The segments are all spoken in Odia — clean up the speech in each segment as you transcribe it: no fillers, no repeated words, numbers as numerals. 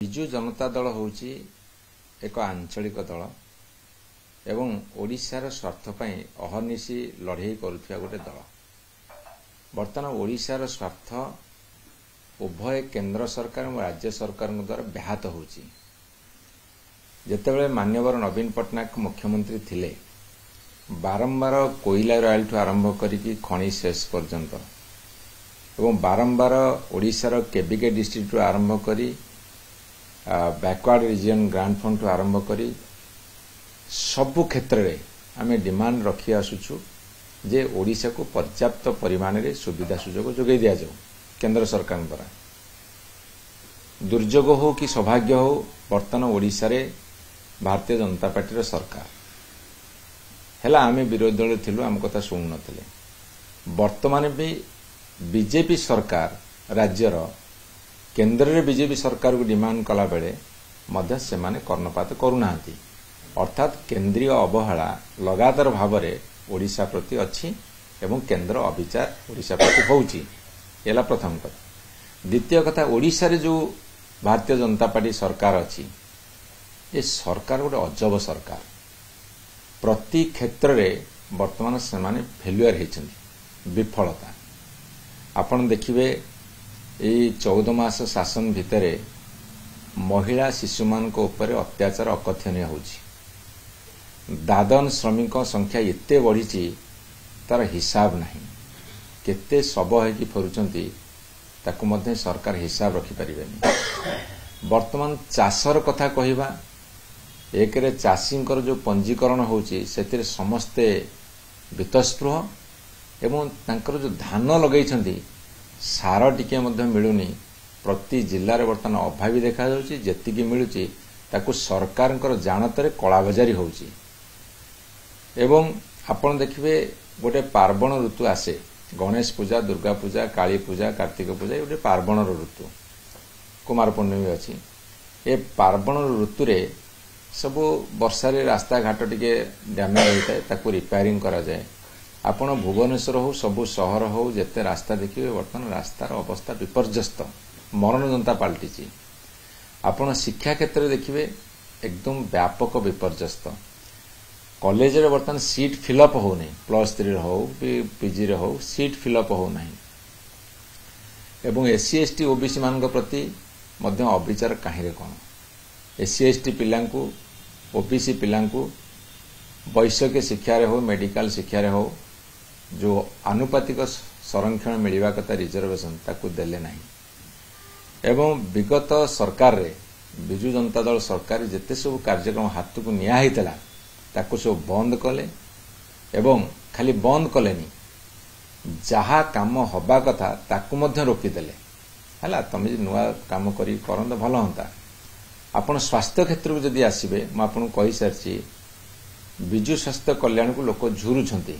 ବିଜୁ ଜନତା ଦଳ ହେଉଛି ଏକ ଆଞ୍ଚଳିକ ଦଳ ଏବଂ ଓଡ଼ିଶାର ସ୍ୱାର୍ଥ ପାଇଁ ଅହର୍ନିଶି ଲଢ଼େଇ କରୁଥିବା ଗୋଟେ ଦଳ। ବର୍ତ୍ତମାନ ଓଡ଼ିଶାର ସ୍ୱାର୍ଥ ଉଭୟ କେନ୍ଦ୍ର ସରକାର ଏବଂ ରାଜ୍ୟ ସରକାରଙ୍କ ଦ୍ୱାରା ବ୍ୟାହତ ହେଉଛି। ଯେତେବେଳେ ମାନ୍ୟବର ନବୀନ ପଟ୍ଟନାୟକ ମୁଖ୍ୟମନ୍ତ୍ରୀ ଥିଲେ, ବାରମ୍ବାର କୋଇଲା ରୟାଲଠୁ ଆରମ୍ଭ କରିକି ଖଣି ଶେଷ ପର୍ଯ୍ୟନ୍ତ ଏବଂ ବାରମ୍ବାର ଓଡ଼ିଶାର କେବିକେ ଡିଷ୍ଟ୍ରିକ୍ଟରୁ ଆରମ୍ଭ କରି ବ୍ୟାକୱାର୍ଡ ରିଜିଅନ୍ ଗ୍ରାଣ୍ଟ ଫଣ୍ଡଠୁ ଆରମ୍ଭ କରି ସବୁ କ୍ଷେତ୍ରରେ ଆମେ ଡିମାଣ୍ଡ ରଖି ଆସୁଛୁ ଯେ ଓଡ଼ିଶାକୁ ପର୍ଯ୍ୟାପ୍ତ ପରିମାଣରେ ସୁବିଧା ସୁଯୋଗ ଯୋଗାଇ ଦିଆଯାଉ କେନ୍ଦ୍ର ସରକାରଙ୍କ ଦ୍ୱାରା। ଦୁର୍ଯୋଗ ହେଉ କି ସୌଭାଗ୍ୟ ହେଉ, ବର୍ତ୍ତମାନ ଓଡ଼ିଶାରେ ଭାରତୀୟ ଜନତା ପାର୍ଟିର ସରକାର ହେଲା। ଆମେ ବିରୋଧୀ ଦଳରେ ଥିଲୁ, ଆମ କଥା ଶୁଣୁନଥିଲେ। ବର୍ତ୍ତମାନ ବି ବିଜେପି ସରକାର ରାଜ୍ୟର କେନ୍ଦ୍ରରେ ବିଜେପି ସରକାରକୁ ଡିମାଣ୍ଡ କଲାବେଳେ ମଧ୍ୟ ସେମାନେ କର୍ଣ୍ଣପାତ କରୁନାହାନ୍ତି। ଅର୍ଥାତ୍ କେନ୍ଦ୍ରୀୟ ଅବହେଳା ଲଗାତାର ଭାବରେ ଓଡ଼ିଶା ପ୍ରତି ଅଛି ଏବଂ କେନ୍ଦ୍ର ଅବିଚାର ଓଡ଼ିଶା ପ୍ରତି ହେଉଛି। ହେଲା ପ୍ରଥମ କଥା। ଦ୍ୱିତୀୟ କଥା, ଓଡ଼ିଶାରେ ଯେଉଁ ଭାରତୀୟ ଜନତା ପାର୍ଟି ସରକାର ଅଛି, ଏ ସରକାର ଗୋଟେ ଅଜବ ସରକାର। ପ୍ରତି କ୍ଷେତ୍ରରେ ବର୍ତ୍ତମାନ ସେମାନେ ଫେଲୁଅର ହେଇଛନ୍ତି, ବିଫଳତା। ଆପଣ ଦେଖିବେ ଏଇ 14 ମାସ ଶାସନ ଭିତରେ ମହିଳା ଶିଶୁମାନଙ୍କ ଉପରେ ଅତ୍ୟାଚାର ଅକଥନୀୟ ହେଉଛି। ଦାଦନ ଶ୍ରମିକ ସଂଖ୍ୟା ଏତେ ବଢ଼ିଛି, ତାର ହିସାବ ନାହିଁ। କେତେ ଶବ ହେଇକି ଫେରୁଛନ୍ତି ତାକୁ ମଧ୍ୟ ସରକାର ହିସାବ ରଖିପାରିବେନି। ବର୍ତ୍ତମାନ ଚାଷର କଥା କହିବା, ଏକରେ ଚାଷୀଙ୍କର ଯେଉଁ ପଞ୍ଜୀକରଣ ହେଉଛି ସେଥିରେ ସମସ୍ତେ ବୀତସ୍ପୃହ ଏବଂ ତାଙ୍କର ଯେଉଁ ଧାନ ଲଗେଇଛନ୍ତି ସାର ଟିକେ ମଧ୍ୟ ମିଳୁନି। ପ୍ରତି ଜିଲ୍ଲାରେ ବର୍ତ୍ତମାନ ଅଭାବୀ ଦେଖାଯାଉଛି। ଯେତିକି ମିଳୁଛି ତାକୁ ସରକାରଙ୍କର ଜାଣତରେ କଳାବଜାରୀ ହେଉଛି। ଏବଂ ଆପଣ ଦେଖିବେ ଗୋଟେ ପାର୍ବଣ ଋତୁ ଆସେ, ଗଣେଶ ପୂଜା, ଦୁର୍ଗା ପୂଜା, କାଳୀ ପୂଜା, କାର୍ତ୍ତିକ ପୂଜା, ଗୋଟେ ପାର୍ବଣର ଋତୁ, କୁମାର ପୂର୍ଣ୍ଣମୀ ଅଛି। ଏ ପାର୍ବଣର ଋତୁରେ ସବୁ ବର୍ଷାରେ ରାସ୍ତାଘାଟ ଟିକେ ଡ୍ୟାମେଜ୍ ହୋଇଥାଏ, ତାକୁ ରିପେୟାରିଂ କରାଯାଏ। ଆପଣ ଭୁବନେଶ୍ୱର ହେଉ, ସବୁ ସହର ହେଉ, ଯେତେ ରାସ୍ତା ଦେଖିବେ ବର୍ତ୍ତମାନ ରାସ୍ତାର ଅବସ୍ଥା ବିପର୍ଯ୍ୟସ୍ତ, ମରଣଜନ୍ତା ପାଲଟିଛି। ଆପଣ ଶିକ୍ଷା କ୍ଷେତ୍ରରେ ଦେଖିବେ ଏକଦମ ବ୍ୟାପକ ବିପର୍ଯ୍ୟସ୍ତ। କଲେଜରେ ବର୍ତ୍ତମାନ ସିଟ୍ ଫିଲ୍ଅପ୍ ହେଉନାହିଁ, +3 ହେଉ କି ପିଜିରେ ହେଉ, ସିଟ୍ ଫିଲ୍ଅପ୍ ହେଉନାହିଁ। ଏବଂ SC ST OBC ମାନଙ୍କ ପ୍ରତି ମଧ୍ୟ ଅବିଚାର କାହିଁରେ କ'ଣ? SC ST ପିଲାଙ୍କୁ, OBC ପିଲାଙ୍କୁ ବୈଷୟିକ ଶିକ୍ଷାରେ ହେଉ, ମେଡିକାଲ ଶିକ୍ଷାରେ ହେଉ, ଯେଉଁ ଆନୁପାତିକ ସଂରକ୍ଷଣ ମିଳିବା କଥା ରିଜର୍ଭେସନ୍, ତାକୁ ଦେଲେ ନାହିଁ। ଏବଂ ବିଗତ ସରକାରରେ ବିଜୁ ଜନତା ଦଳ ସରକାର ଯେତେ ସବୁ କାର୍ଯ୍ୟକ୍ରମ ହାତକୁ ନିଆ ହେଇଥିଲା ତାକୁ ସବୁ ବନ୍ଦ କଲେ। ଏବଂ ଖାଲି ବନ୍ଦ କଲେନି, ଯାହା କାମ ହେବା କଥା ତାକୁ ମଧ୍ୟ ରୋକିଦେଲେ। ହେଲା, ତମେ ଯଦି ନୂଆ କାମ କରି କରନ୍ତ ଭଲ ହୁଅନ୍ତା। ଆପଣ ସ୍ୱାସ୍ଥ୍ୟ କ୍ଷେତ୍ରକୁ ଯଦି ଆସିବେ, ମୁଁ ଆପଣଙ୍କୁ କହିସାରିଛି, ବିଜୁ ସ୍ୱାସ୍ଥ୍ୟ କଲ୍ୟାଣକୁ ଲୋକ ଝୁରୁଛନ୍ତି।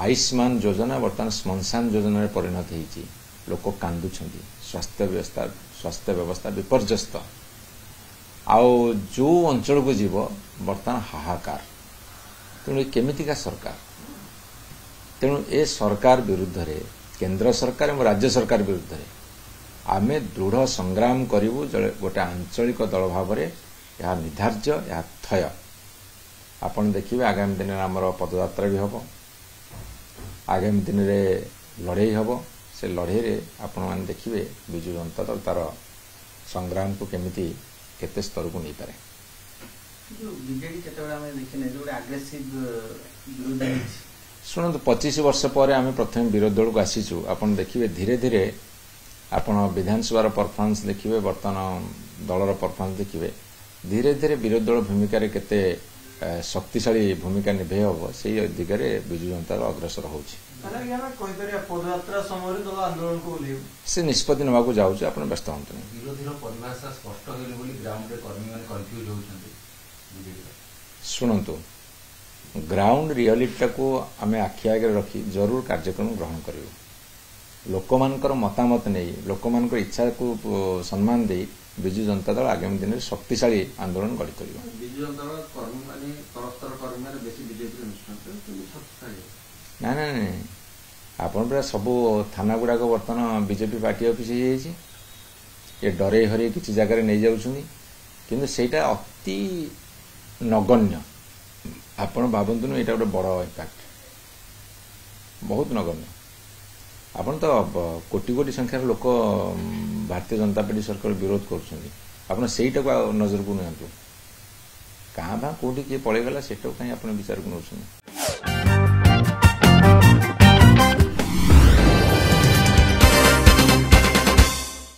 ଆୟୁଷ୍ମାନ ଯୋଜନା ବର୍ତ୍ତମାନ ଶ୍ମଶାନ ଯୋଜନାରେ ପରିଣତ ହେଇଛି। ଲୋକ କାନ୍ଦୁଛନ୍ତି। ସ୍ୱାସ୍ଥ୍ୟ ବ୍ୟବସ୍ଥା ବିପର୍ଯ୍ୟସ୍ତ। ଆଉ ଯେଉଁ ଅଞ୍ଚଳକୁ ଯିବ ବର୍ତ୍ତମାନ ହାହାକାର। ତେଣୁ କେମିତିକା ସରକାର? ତେଣୁ ଏ ସରକାର ବିରୁଦ୍ଧରେ, କେନ୍ଦ୍ର ସରକାର ଏବଂ ରାଜ୍ୟ ସରକାର ବିରୁଦ୍ଧରେ ଆମେ ଦୃଢ଼ ସଂଗ୍ରାମ କରିବୁ। ଗୋଟେ ଆଞ୍ଚଳିକ ଦଳ ଭାବରେ ଏହା ନିର୍ଦ୍ଧାର୍ଯ୍ୟ, ଏହା ଥୟ। ଆପଣ ଦେଖିବେ ଆଗାମୀ ଦିନରେ ଆମର ପଦଯାତ୍ରା ବି ହେବ, ଆଗାମୀ ଦିନରେ ଲଢ଼େଇ ହେବ। ସେ ଲଢ଼େଇରେ ଆପଣମାନେ ଦେଖିବେ ବିଜୁ ଜନତା ଦଳ ତାର ସଂଗ୍ରାମକୁ କେମିତି କେତେ ସ୍ତରକୁ ନେଇପାରେ। ଶୁଣନ୍ତୁ, 25 ବର୍ଷ ପରେ ଆମେ ପ୍ରଥମେ ବିରୋଧୀ ଦଳକୁ ଆସିଛୁ। ଆପଣ ଦେଖିବେ ଧୀରେ ଧୀରେ ଆପଣ ବିଧାନସଭାର ପରଫର୍ମାନ୍ସ ଦେଖିବେ, ବର୍ତ୍ତମାନ ଦଳର ପରଫର୍ମାନ୍ସ ଦେଖିବେ, ଧୀରେ ଧୀରେ ବିରୋଧୀ ଦଳ ଭୂମିକାରେ କେତେ ଶକ୍ତିଶାଳୀ ଭୂମିକା ନିଭେଇ ହେବ, ସେହି ଦିଗରେ ବିଜୁ ଜନତା ଦଳ ଅଗ୍ରସର ହେଉଛି। ସେ ନିଷ୍ପତ୍ତି ନେବାକୁ ଯାଉଛି, ଆପଣ ବ୍ୟସ୍ତ ହୁଅନ୍ତୁନି। ଶୁଣନ୍ତୁ, ଗ୍ରାଉଣ୍ଡ ରିଆଲିଟିଟାକୁ ଆମେ ଆଖି ଆଗରେ ରଖି ଜରୁର କାର୍ଯ୍ୟକ୍ରମ ଗ୍ରହଣ କରିବୁ। ଲୋକମାନଙ୍କର ମତାମତ ନେଇ, ଲୋକମାନଙ୍କର ଇଚ୍ଛାକୁ ସମ୍ମାନ ଦେଇ ବିଜୁ ଜନତା ଦଳ ଆଗାମୀ ଦିନରେ ଶକ୍ତିଶାଳୀ ଆନ୍ଦୋଳନ ଗଢ଼ି ତୋଳିବ। ନାଇଁ, ଆପଣ ପୁରା ସବୁ ଥାନା ଗୁଡ଼ାକ ବର୍ତ୍ତମାନ ବିଜେପି ପାର୍ଟି ଅଫିସ୍ ହେଇଯାଇଛି। ଏ ଡରେଇ ହରେଇ କିଛି ଜାଗାରେ ନେଇଯାଉଛନ୍ତି, କିନ୍ତୁ ସେଇଟା ଅତି ନଗଣ୍ୟ। ଆପଣ ଭାବନ୍ତୁନି ଏଇଟା ଗୋଟେ ବଡ଼ ଇମ୍ପାକ୍ଟ, ବହୁତ ନଗଣ୍ୟ। ଆପଣ ତ କୋଟି କୋଟି ସଂଖ୍ୟାର ଲୋକ ଭାରତୀୟ ଜନତା ପାର୍ଟି ସରକାର ବିରୋଧ କରୁଛନ୍ତି, ଆପଣ ସେଇଟାକୁ ନଜରକୁ ନିଅନ୍ତୁ। କାଁ ଭାଁ କୋଉଠି କିଏ ପଳେଇଗଲା, ସେଇଟାକୁ କାହିଁ ଆପଣ ବିଚାରକୁ ନେଉଛନ୍ତି?